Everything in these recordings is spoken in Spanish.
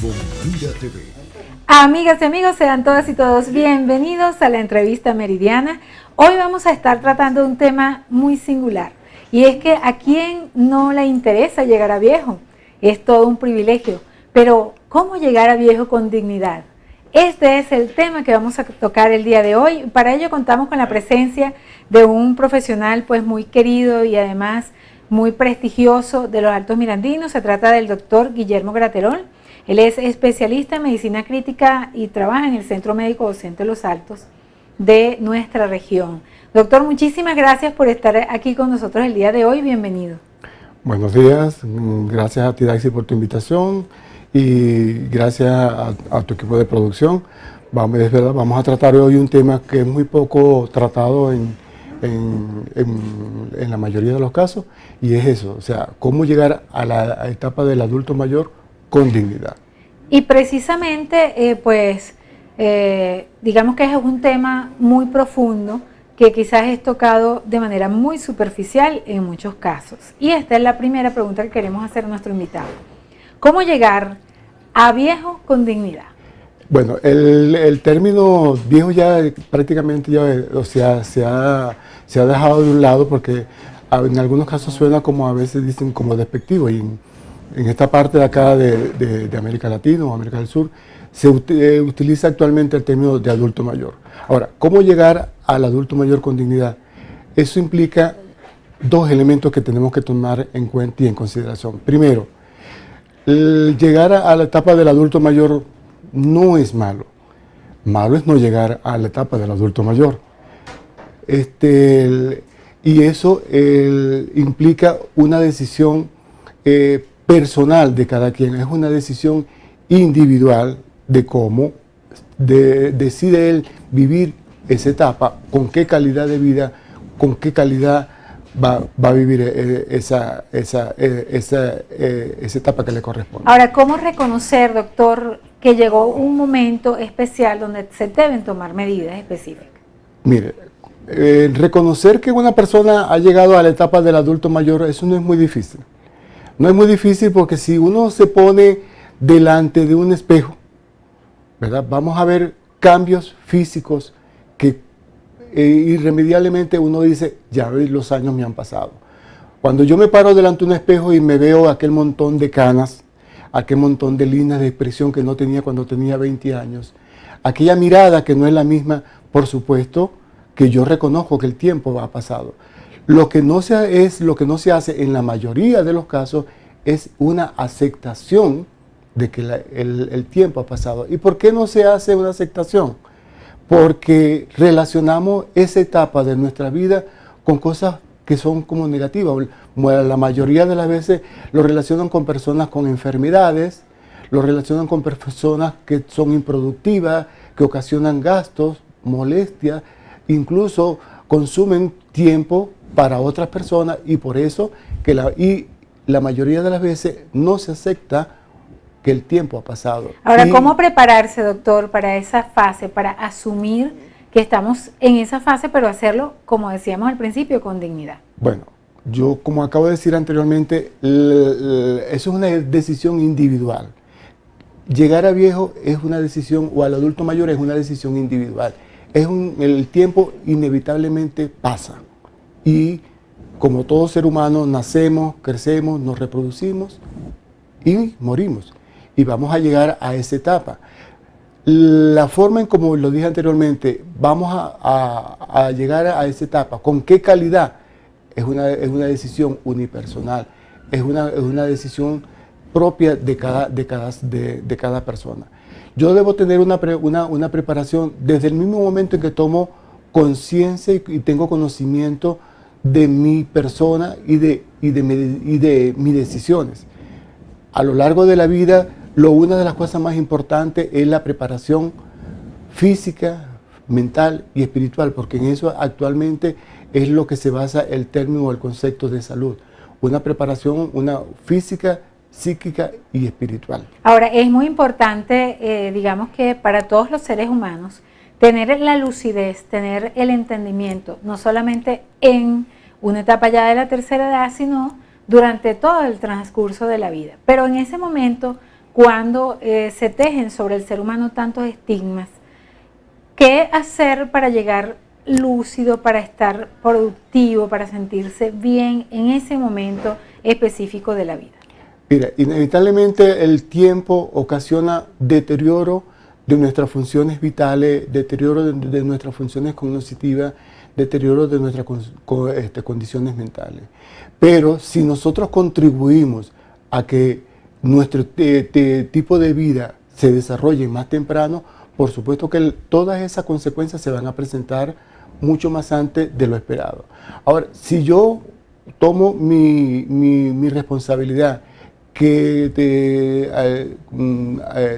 con Vida TV. Amigas y amigos, sean todas y todos bienvenidos a la entrevista meridiana. Hoy vamos a estar tratando un tema muy singular, y es que a quién no le interesa llegar a viejo. Es todo un privilegio, pero ¿cómo llegar a viejo con dignidad? Este es el tema que vamos a tocar el día de hoy. Para ello contamos con la presencia de un profesional pues muy querido y además muy prestigioso de los Altos Mirandinos. Se trata del doctor Guillermo Graterol. Él es especialista en medicina crítica y trabaja en el Centro Médico Docente Los Altos de nuestra región. Doctor, muchísimas gracias por estar aquí con nosotros el día de hoy. Bienvenido. Buenos días, gracias a ti, Daisy, por tu invitación y gracias a tu equipo de producción. Vamos a tratar hoy un tema que es muy poco tratado en la mayoría de los casos, y es eso, o sea, cómo llegar a la etapa del adulto mayor con dignidad. Y precisamente, digamos que es un tema muy profundo que quizás es tocado de manera muy superficial en muchos casos. Y esta es la primera pregunta que queremos hacer a nuestro invitado. ¿Cómo llegar a viejo con dignidad? Bueno, el término viejo ya prácticamente se ha dejado de un lado, porque en algunos casos suena como, a veces dicen, como despectivo, y en esta parte de acá de América Latina o América del Sur se utiliza actualmente el término de adulto mayor. Ahora, ¿cómo llegar al adulto mayor con dignidad? Eso implica dos elementos que tenemos que tomar en cuenta y en consideración. Primero, llegar a la etapa del adulto mayor no es malo. Malo es no llegar a la etapa del adulto mayor. Y eso implica una decisión personal de cada quien. Es una decisión individual de cómo decide él vivir esa etapa, con qué calidad de vida, con qué calidad va a vivir esa etapa que le corresponde. Ahora, ¿cómo reconocer, doctor, que llegó un momento especial donde se deben tomar medidas específicas? Mire, reconocer que una persona ha llegado a la etapa del adulto mayor, eso no es muy difícil. No es muy difícil, porque si uno se pone delante de un espejo, ¿verdad?, vamos a ver cambios físicos que irremediablemente uno dice, ya los años me han pasado. Cuando yo me paro delante de un espejo y me veo aquel montón de canas, aquel montón de líneas de expresión que no tenía cuando tenía 20 años, aquella mirada que no es la misma, por supuesto que yo reconozco que el tiempo ha pasado. Lo que no se hace en la mayoría de los casos es una aceptación de que el tiempo ha pasado. ¿Y por qué no se hace una aceptación? Porque relacionamos esa etapa de nuestra vida con cosas que son como negativas. La mayoría de las veces lo relacionan con personas con enfermedades, lo relacionan con personas que son improductivas, que ocasionan gastos, molestias, incluso consumen tiempo para otras personas, y por eso la mayoría de las veces no se acepta que el tiempo ha pasado. Ahora, ¿cómo prepararse, doctor, para esa fase, para asumir que estamos en esa fase, pero hacerlo, como decíamos al principio, con dignidad? Bueno, yo, como acabo de decir anteriormente, eso es una decisión individual. Llegar a viejo es una decisión, o al adulto mayor es una decisión individual. El tiempo inevitablemente pasa, y como todo ser humano nacemos, crecemos, nos reproducimos y morimos, y vamos a llegar a esa etapa. La forma en, como lo dije anteriormente, vamos a llegar a esa etapa, con qué calidad, es una decisión unipersonal, es una decisión propia de cada persona. Yo debo tener una preparación desde el mismo momento en que tomo conciencia y tengo conocimiento de mi persona y de mis decisiones. A lo largo de la vida, una de las cosas más importantes es la preparación física, mental y espiritual, porque en eso actualmente es lo que se basa el término o el concepto de salud. Una preparación, una física, psíquica y espiritual. Ahora, es muy importante, digamos que para todos los seres humanos, tener la lucidez, tener el entendimiento, no solamente en una etapa ya de la tercera edad, sino durante todo el transcurso de la vida. Pero en ese momento, cuando se tejen sobre el ser humano tantos estigmas, ¿qué hacer para llegar lúcido, para estar productivo, para sentirse bien en ese momento específico de la vida? Mira, inevitablemente el tiempo ocasiona deterioro de nuestras funciones vitales, deterioro de nuestras funciones cognitivas, deterioro de nuestras condiciones mentales. Pero si nosotros contribuimos a que nuestro tipo de vida se desarrolle más temprano, por supuesto que todas esas consecuencias se van a presentar mucho más antes de lo esperado. Ahora, si yo tomo mi responsabilidad, que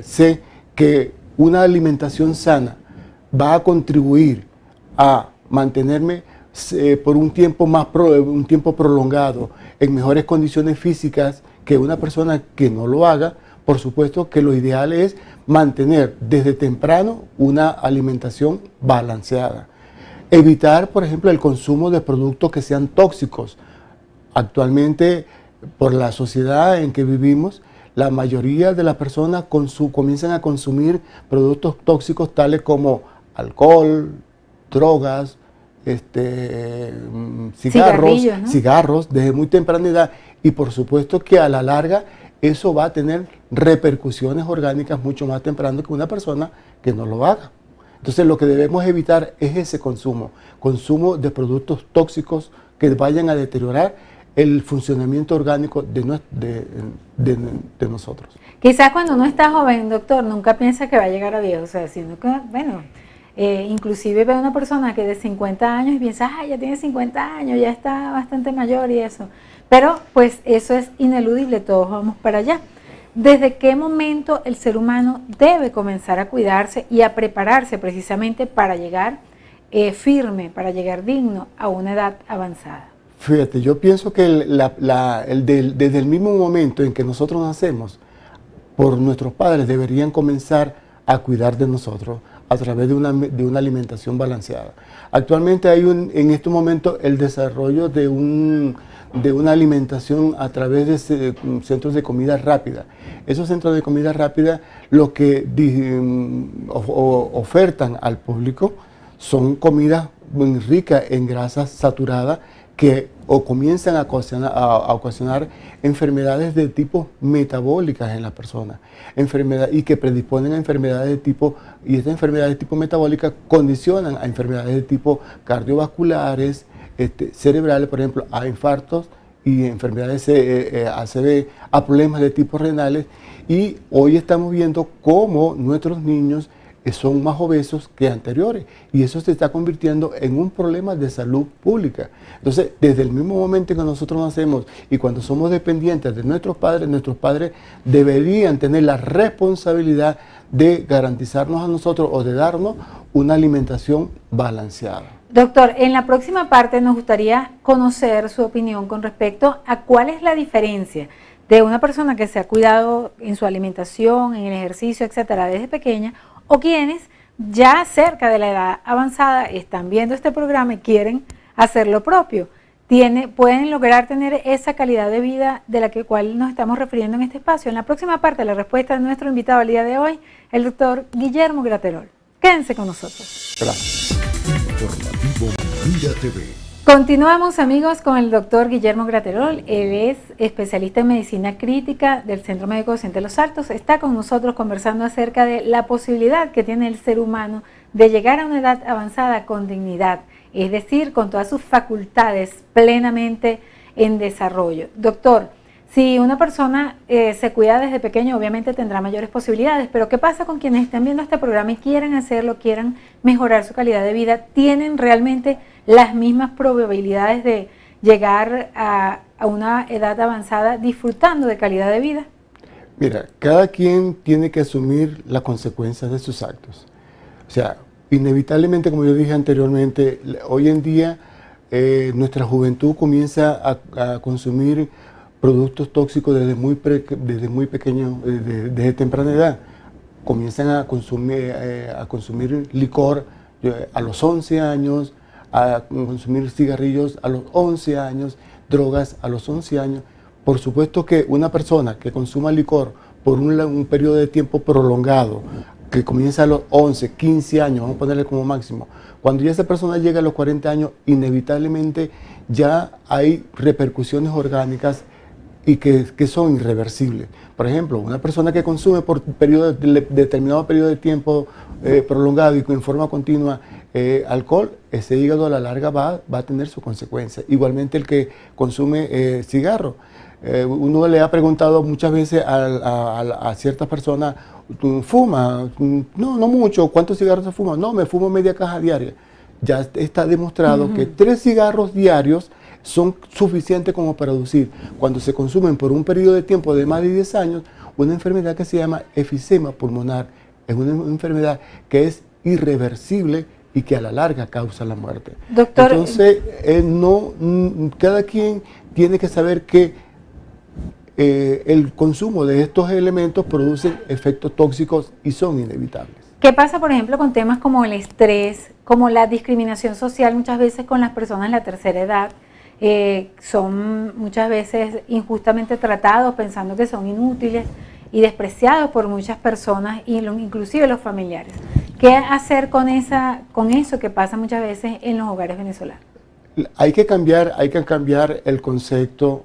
sé que una alimentación sana va a contribuir a mantenerme por un tiempo prolongado en mejores condiciones físicas que una persona que no lo haga, por supuesto que lo ideal es mantener desde temprano una alimentación balanceada. Evitar, por ejemplo, el consumo de productos que sean tóxicos. Actualmente, por la sociedad en que vivimos, la mayoría de las personas comienzan a consumir productos tóxicos tales como alcohol, drogas, cigarros, desde muy temprana edad, y por supuesto que a la larga eso va a tener repercusiones orgánicas mucho más temprano que una persona que no lo haga. Entonces lo que debemos evitar es ese consumo de productos tóxicos que vayan a deteriorar el funcionamiento orgánico de nosotros. Quizás cuando uno está joven, doctor, nunca piensa que va a llegar a viejo, o sea, sino que, bueno, inclusive ve a una persona que de 50 años y piensa, ya tiene 50 años, ya está bastante mayor y eso. Pero pues eso es ineludible, todos vamos para allá. ¿Desde qué momento el ser humano debe comenzar a cuidarse y a prepararse precisamente para llegar firme, para llegar digno a una edad avanzada? Fíjate, yo pienso que desde el mismo momento en que nosotros nacemos, por nuestros padres deberían comenzar a cuidar de nosotros a través de una alimentación balanceada. Actualmente hay en este momento el desarrollo de una alimentación a través de centros de comida rápida. Esos centros de comida rápida lo que ofertan al público son comidas muy ricas en grasas saturadas que comienzan a ocasionar enfermedades de tipo metabólicas en la persona, y que predisponen a enfermedades de tipo, y estas enfermedades de tipo metabólica condicionan a enfermedades de tipo cardiovasculares, cerebrales, por ejemplo, a infartos y enfermedades ACV, a problemas de tipo renales, y hoy estamos viendo cómo nuestros niños son más obesos que anteriores y eso se está convirtiendo en un problema de salud pública. Entonces, desde el mismo momento en que nosotros nacemos y cuando somos dependientes de nuestros padres deberían tener la responsabilidad de garantizarnos a nosotros o de darnos una alimentación balanceada. Doctor, en la próxima parte nos gustaría conocer su opinión con respecto a cuál es la diferencia de una persona que se ha cuidado en su alimentación, en el ejercicio, etcétera, desde pequeña, o quienes ya cerca de la edad avanzada están viendo este programa y quieren hacer lo propio. Pueden lograr tener esa calidad de vida de la cual nos estamos refiriendo en este espacio. En la próxima parte, la respuesta de nuestro invitado al día de hoy, el doctor Guillermo Graterol. Quédense con nosotros. Gracias. Informativo Mira TV. Continuamos, amigos, con el doctor Guillermo Graterol. Él es especialista en medicina crítica del Centro Médico Docente Los Altos. Está con nosotros conversando acerca de la posibilidad que tiene el ser humano de llegar a una edad avanzada con dignidad, es decir, con todas sus facultades plenamente en desarrollo. Doctor, si una persona se cuida desde pequeño, obviamente tendrá mayores posibilidades, pero ¿qué pasa con quienes están viendo este programa y quieren hacerlo, quieran mejorar su calidad de vida? ¿Tienen realmente las mismas probabilidades de llegar a una edad avanzada disfrutando de calidad de vida? Mira, cada quien tiene que asumir las consecuencias de sus actos. O sea, inevitablemente, como yo dije anteriormente, hoy en día nuestra juventud comienza a consumir productos tóxicos desde muy pequeño, desde temprana edad. Comienzan a consumir licor a los 11 años, a consumir cigarrillos a los 11 años, drogas a los 11 años. Por supuesto que una persona que consuma licor por un periodo de tiempo prolongado, que comienza a los 11, 15 años, vamos a ponerle como máximo, cuando ya esa persona llega a los 40 años, inevitablemente ya hay repercusiones orgánicas y que son irreversibles. Por ejemplo, una persona que consume por determinado periodo de tiempo prolongado y en forma continua alcohol, ese hígado a la larga va a tener sus consecuencias. Igualmente el que consume cigarro. Uno le ha preguntado muchas veces a ciertas personas, ¿tú fumas? No mucho. ¿Cuántos cigarros se fuman? No, me fumo media caja diaria. Ya está demostrado que 3 cigarros diarios son suficientes como para producir, cuando se consumen por un periodo de tiempo de más de 10 años, una enfermedad que se llama efisema pulmonar. Es una enfermedad que es irreversible y que a la larga causa la muerte. Doctor, entonces, cada quien tiene que saber que el consumo de estos elementos produce efectos tóxicos y son inevitables. ¿Qué pasa, por ejemplo, con temas como el estrés, como la discriminación social muchas veces con las personas de la tercera edad? Son muchas veces injustamente tratados pensando que son inútiles y despreciados por muchas personas, inclusive los familiares. ¿Qué hacer con eso que pasa muchas veces en los hogares venezolanos? Hay que cambiar el concepto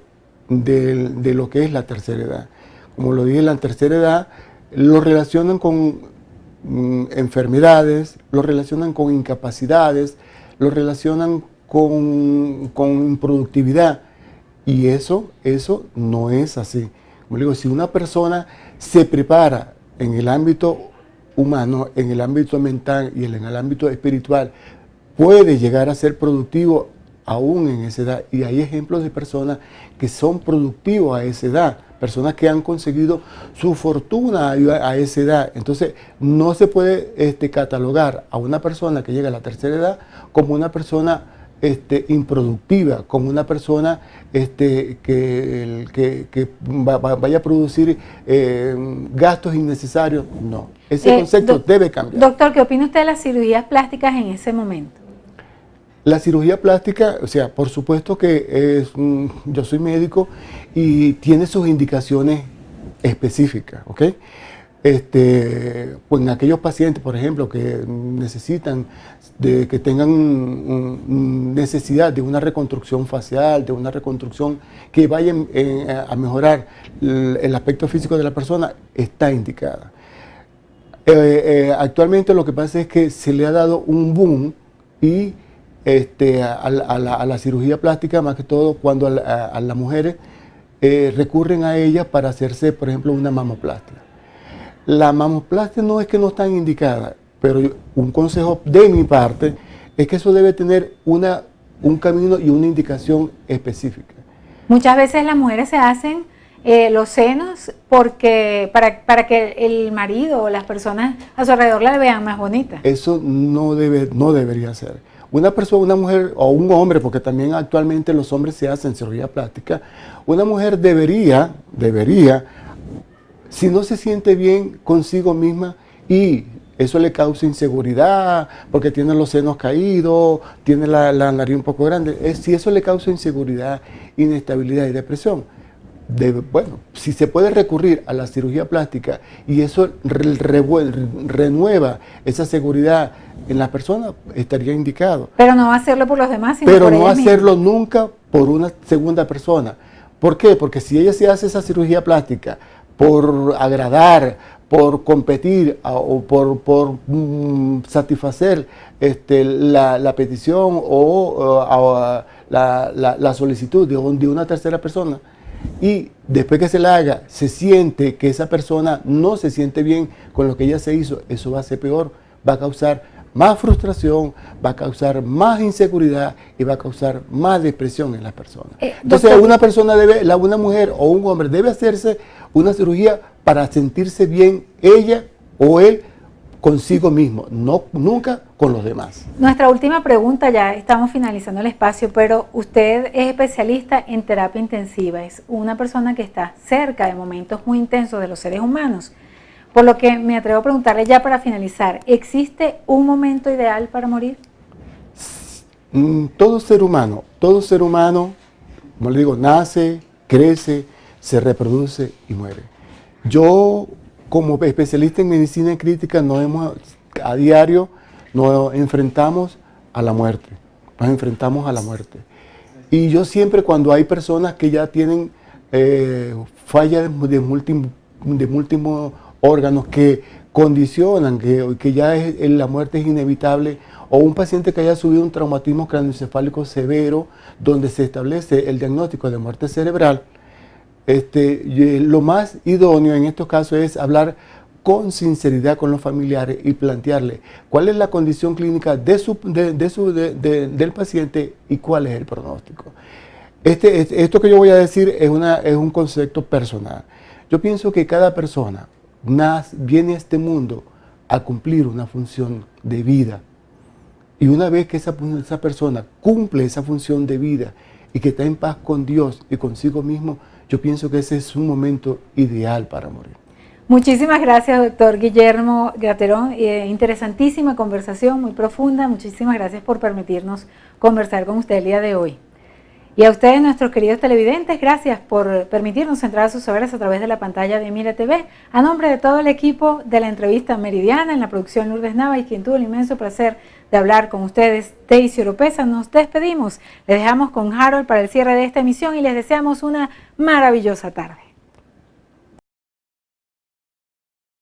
de lo que es la tercera edad. Como lo dije, la tercera edad lo relacionan con enfermedades, lo relacionan con incapacidades, lo relacionan con improductividad, y eso no es así. Como digo, si una persona se prepara en el ámbito humano, en el ámbito mental y en el ámbito espiritual, puede llegar a ser productivo aún en esa edad. Y hay ejemplos de personas que son productivos a esa edad, personas que han conseguido su fortuna a esa edad. Entonces, no se puede catalogar a una persona que llega a la tercera edad como una persona improductiva, como una persona que vaya a producir gastos innecesarios. No, ese concepto debe cambiar. Doctor, ¿qué opina usted de las cirugías plásticas en ese momento? La cirugía plástica, o sea, por supuesto que yo soy médico y tiene sus indicaciones específicas, ¿ok? Pues en aquellos pacientes, por ejemplo, que necesitan, que tengan necesidad de una reconstrucción facial, de una reconstrucción que vaya a mejorar el aspecto físico de la persona, está indicada. Actualmente lo que pasa es que se le ha dado un boom y a la cirugía plástica, más que todo cuando a las mujeres recurren a ella para hacerse, por ejemplo, una mamoplastia. La mamoplastia no es que no están indicadas, pero un consejo de mi parte es que eso debe tener un camino y una indicación específica. Muchas veces las mujeres se hacen los senos porque para que el marido o las personas a su alrededor la vean más bonita. Eso no debería ser. Una persona, una mujer o un hombre, porque también actualmente los hombres se hacen cirugía plástica, una mujer debería, si no se siente bien consigo misma y eso le causa inseguridad, porque tiene los senos caídos, tiene la nariz un poco grande, si eso le causa inseguridad, inestabilidad y depresión, si se puede recurrir a la cirugía plástica y eso renueva esa seguridad en la persona, estaría indicado. Pero no hacerlo por los demás, sino pero por no ella hacerlo misma. nunca por una segunda persona. ¿Por qué? Porque si ella se hace esa cirugía plástica por agradar, por competir o por satisfacer la petición o la solicitud de una tercera persona, y después que se la haga, se siente que esa persona no se siente bien con lo que ella se hizo, eso va a ser peor, va a causar más frustración, va a causar más inseguridad y va a causar más depresión en las personas. Entonces, doctor, una mujer o un hombre debe hacerse una cirugía para sentirse bien ella o él consigo mismo, nunca con los demás. Nuestra última pregunta, ya estamos finalizando el espacio, pero usted es especialista en terapia intensiva, es una persona que está cerca de momentos muy intensos de los seres humanos, por lo que me atrevo a preguntarle ya para finalizar, ¿existe un momento ideal para morir? Todo ser humano, como le digo, nace, crece, se reproduce y muere. Yo, como especialista en medicina crítica, a diario nos enfrentamos a la muerte. Nos enfrentamos a la muerte. Y yo siempre, cuando hay personas que ya tienen fallas de múltiples órganos que condicionan que ya la muerte es inevitable, o un paciente que haya sufrido un traumatismo craneoencefálico severo, donde se establece el diagnóstico de muerte cerebral, lo más idóneo en estos casos es hablar con sinceridad con los familiares y plantearle cuál es la condición clínica del paciente y cuál es el pronóstico. Esto que yo voy a decir es un concepto personal. Yo pienso que cada persona viene a este mundo a cumplir una función de vida. Y una vez que esa persona cumple esa función de vida y que está en paz con Dios y consigo mismo, yo pienso que ese es un momento ideal para morir. Muchísimas gracias, doctor Guillermo Gaterón. Interesantísima conversación, muy profunda. Muchísimas gracias por permitirnos conversar con usted el día de hoy. Y a ustedes, nuestros queridos televidentes, gracias por permitirnos entrar a sus hogares a través de la pantalla de Mira TV. A nombre de todo el equipo de la entrevista Meridiana, en la producción Lourdes Nava, y quien tuvo el inmenso placer de hablar con ustedes, Daisy Oropesa, nos despedimos. Les dejamos con Harold para el cierre de esta emisión y les deseamos una maravillosa tarde.